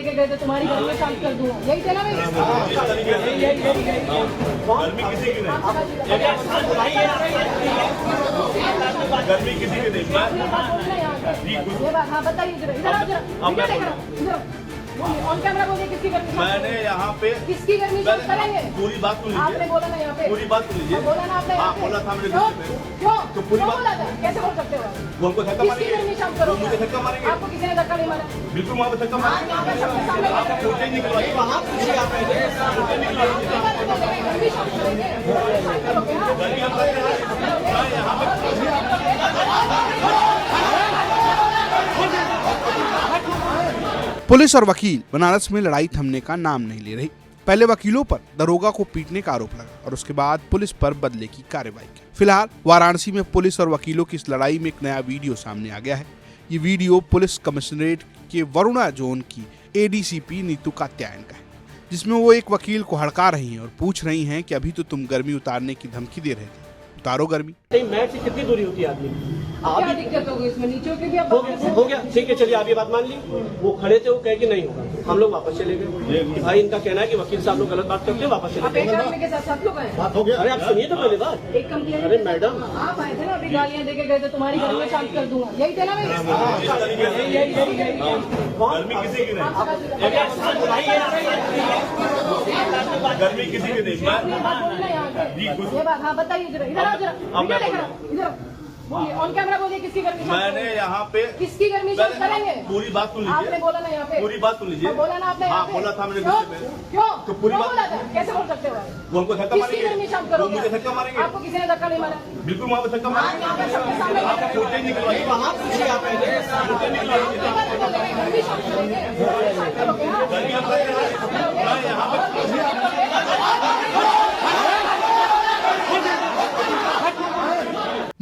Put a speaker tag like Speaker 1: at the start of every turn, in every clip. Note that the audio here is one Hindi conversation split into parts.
Speaker 1: देके गए थे तुम्हारी घर में शांत कर दूंगा, यही थे ना भाई?
Speaker 2: गर्मी किसी की नहीं, गर्मी किसी की नहीं।
Speaker 1: हाँ बताइए, इधर ऑन कैमरा बोलिए, किसकी गर्मी?
Speaker 2: मैंने यहाँ पे
Speaker 1: किसकी गर्मी शांत करेंगे?
Speaker 2: पूरी बात सुन
Speaker 1: आपने
Speaker 2: लीजिए,
Speaker 1: बोला ना यहाँ पे,
Speaker 2: पूरी बात सुन लीजिए।
Speaker 1: बोला ना आपने?
Speaker 2: हाँ बोला था मैंने।
Speaker 1: क्यों
Speaker 2: तो पूरी बात
Speaker 1: बोला था? कैसे बोल सकते हो?
Speaker 2: वो हमको धक्का
Speaker 1: किसकी
Speaker 2: मारेंगे,
Speaker 1: गर्मी शांत
Speaker 2: वो
Speaker 1: करोगे?
Speaker 2: मुझे धक्का मारेंगे।
Speaker 1: आपको किसी ने धक्का नहीं मारा?
Speaker 2: बिल्कुल वहाँ पे धक्का मारेंगे। आप पूछे नहीं करवाइए, वहाँ पूछिए आप पहले।
Speaker 1: गर्मी शांत करेंगे, शांत करोगे? हाँ?
Speaker 2: यहाँ पे
Speaker 3: पुलिस और वकील बनारस में लड़ाई थमने का नाम नहीं ले रही। पहले वकीलों पर दरोगा को पीटने का आरोप लगा और उसके बाद पुलिस पर बदले की कार्रवाई की। फिलहाल वाराणसी में पुलिस और वकीलों की इस लड़ाई में एक नया वीडियो सामने आ गया है। ये वीडियो पुलिस कमिश्नरेट के वरुणा जोन की एडीसीपी नीतू कात्यायन का है, जिसमें वो एक वकील को हड़का रही हैं और पूछ रही हैं कि अभी तो तुम गर्मी उतारने की धमकी दे रहे थे, उतारो गर्मी।
Speaker 4: मैच से कितनी दूरी होती है आदमी?
Speaker 1: क्या दिक्कत होगी इसमें? नीचे के भी आप
Speaker 4: हो गया, ठीक है, चलिए आप ये बात मान ली। वो खड़े थे, वो कहे कि नहीं होगा, हम लोग वापस चले गए। भाई इनका कहना है कि वकील साहब लोग गलत बात करते हैं, वापस चले
Speaker 1: आप एक
Speaker 4: गए।
Speaker 1: आदमी के साथ 7 लोग आए?
Speaker 4: बात हो गया। अरे आप सुनिए तो पहले बात।
Speaker 1: एक कंप्लेंट।
Speaker 4: अरे मैडम,
Speaker 1: आप आए थे ना, अभी गालियाँ देके गए थे तुम्हारी घर में शांत कर दूंगा, यही थे ना भाई?
Speaker 2: गर्मी किसी की नहीं, गर्मी किसी की नहीं।
Speaker 1: ये बात, हाँ बताइए, इधर बोलिए, ऑन कैमरा बोलिए, किसकी गर्मी?
Speaker 2: मैंने यहाँ पे
Speaker 1: किसकी गर्मी शांत करेंगे?
Speaker 2: पूरी बात सुन लीजिए,
Speaker 1: आपने बोला ना यहाँ पे,
Speaker 2: पूरी बात सुन लीजिए।
Speaker 1: बोला ना आपने?
Speaker 2: हाँ बोला था मैंने।
Speaker 1: क्यों
Speaker 2: तो पूरी बात
Speaker 1: बोला था? कैसे बोल सकते हो?
Speaker 2: वो हमको धक्का
Speaker 1: किसकी गर्मी शांत
Speaker 2: मारेंगे, वो
Speaker 1: करोगे?
Speaker 2: मुझे धक्का मारेंगे।
Speaker 1: आपको किसी ने धक्का नहीं मारा?
Speaker 2: बिल्कुल वहाँ पे धक्का मारेंगे। आप पूछे नहीं करवाइए, वहाँ पूछिए आप पहले।
Speaker 1: गर्मी शांत करेंगे, शांत करोगे? हाँ?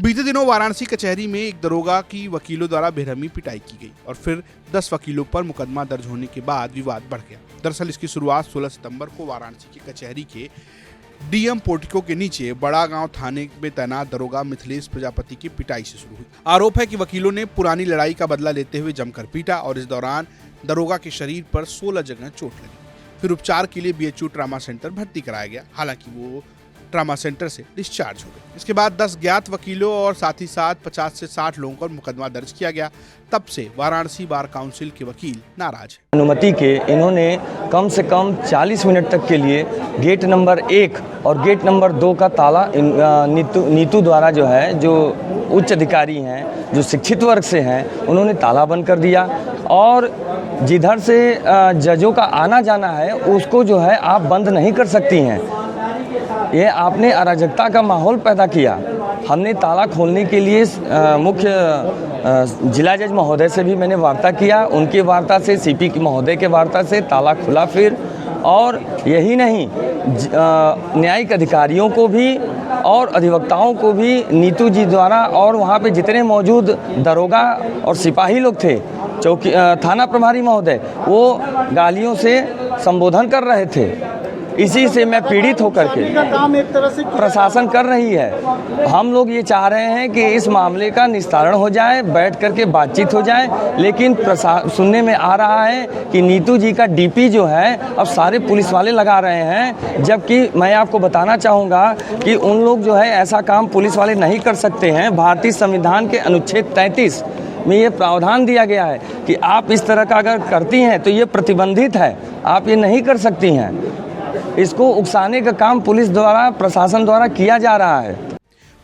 Speaker 3: बीते दिनों वाराणसी कचहरी में एक दरोगा की वकीलों द्वारा बेरहमी पिटाई की गई और फिर 10 वकीलों पर मुकदमा दर्ज होने के बाद विवाद बढ़ गया। दरअसल इसकी शुरुआत 16 सितंबर को वाराणसी की कचहरी के डीएम पोर्टिको के नीचे बड़ा गांव थाने में तैनात दरोगा मिथिलेश प्रजापति की पिटाई से शुरू हुई। आरोप है कि वकीलों ने पुरानी लड़ाई का बदला लेते हुए जमकर पीटा और इस दौरान दरोगा के शरीर पर 16 जगह चोट लगी। फिर उपचार के लिए बीएचयू ट्रामा सेंटर भर्ती कराया गया, हालांकि वो ट्रामा सेंटर से डिस्चार्ज हो गए। इसके बाद 10 ज्ञात वकीलों और साथ ही साथ 50 से 60 लोगों पर मुकदमा दर्ज किया गया। तब से वाराणसी बार काउंसिल के वकील नाराज हैं।
Speaker 5: अनुमति के इन्होंने कम से कम 40 मिनट तक के लिए गेट नंबर 1 और गेट नंबर 2 का ताला नीतू द्वारा जो है, जो उच्च अधिकारी हैं, जो शिक्षित वर्ग से हैं, उन्होंने ताला बंद कर दिया और जिधर से जजों का आना जाना है उसको जो है आप बंद नहीं कर सकती हैं। ये आपने अराजकता का माहौल पैदा किया। हमने ताला खोलने के लिए मुख्य जिला जज महोदय से भी मैंने वार्ता किया, उनकी वार्ता से, सीपी की महोदय के वार्ता से ताला खुला फिर। और यही नहीं, न्यायिक अधिकारियों को भी और अधिवक्ताओं को भी नीतू जी द्वारा और वहाँ पे जितने मौजूद दरोगा और सिपाही लोग थे, चौकी थाना प्रभारी महोदय, वो गालियों से संबोधन कर रहे थे। इसी से मैं पीड़ित होकर के
Speaker 4: काम एक तरह से
Speaker 5: प्रशासन कर रही है। हम लोग ये चाह रहे हैं कि इस मामले का निस्तारण हो जाए, बैठ करके बातचीत हो जाए, लेकिन सुनने में आ रहा है कि नीतू जी का डीपी जो है अब सारे पुलिस वाले लगा रहे हैं, जबकि मैं आपको बताना चाहूँगा कि उन लोग जो है ऐसा काम पुलिस वाले नहीं कर सकते हैं। भारतीय संविधान के अनुच्छेद 33 में ये प्रावधान दिया गया है कि आप इस तरह का अगर करती हैं तो ये प्रतिबंधित है, आप ये नहीं कर सकती हैं। इसको उकसाने का काम पुलिस द्वारा, प्रशासन द्वारा किया जा रहा है।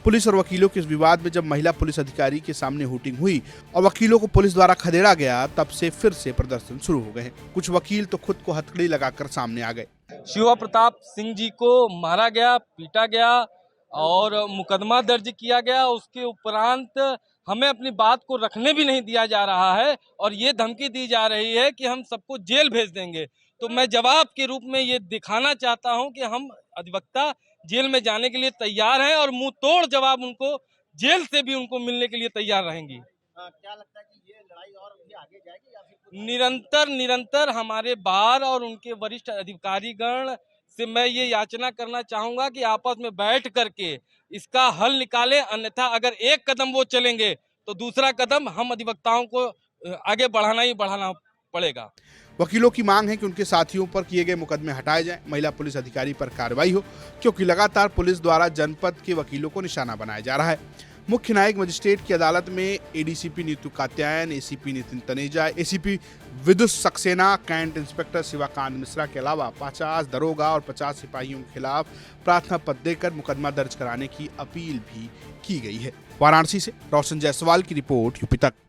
Speaker 3: पुलिस और वकीलों के इस विवाद में जब महिला पुलिस अधिकारी के सामने हुटिंग हुई और वकीलों को पुलिस द्वारा खदेड़ा गया, तब से फिर से प्रदर्शन शुरू हो गए। कुछ वकील तो खुद को हथकड़ी लगाकर सामने आ गए।
Speaker 6: शिवा प्रताप सिंह जी को मारा गया, पीटा गया और मुकदमा दर्ज किया गया। उसके उपरांत हमें अपनी बात को रखने भी नहीं दिया जा रहा है और ये धमकी दी जा रही है कि हम सबको जेल भेज देंगे। तो मैं जवाब के रूप में ये दिखाना चाहता हूं कि हम अधिवक्ता जेल में जाने के लिए तैयार हैं और मुंह तोड़ जवाब उनको जेल से भी उनको मिलने के लिए तैयार रहेंगी।
Speaker 4: क्या लगता है कि ये लड़ाई और भी आगे जाएगी या फिर
Speaker 6: निरंतर हमारे बार और उनके वरिष्ठ अधिकारीगण से मैं ये याचना करना चाहूंगा कि आपस में बैठ करके इसका हल निकालें, अन्यथा अगर एक कदम वो चलेंगे तो दूसरा कदम हम अधिवक्ताओं को आगे बढ़ाना ही बढ़ाना पड़ेगा।
Speaker 3: वकीलों की मांग है कि उनके साथियों पर किए गए मुकदमे हटाए जाएं, महिला पुलिस अधिकारी पर कार्रवाई हो, क्योंकि लगातार पुलिस द्वारा जनपद के वकीलों को निशाना बनाया जा रहा है। मुख्य न्यायिक मजिस्ट्रेट की अदालत में ADCP Neetu Katyayan, ACP Nitin Taneja, ACP Vidush Saxena, cantt inspector Shivakant Mishra के अलावा 50 दरोगा और 50 सिपाहियों के खिलाफ प्रार्थना पत्र देकर मुकदमा दर्ज कराने की अपील भी की गई है। वाराणसी से रोशन जायसवाल की रिपोर्ट, यूपी तक।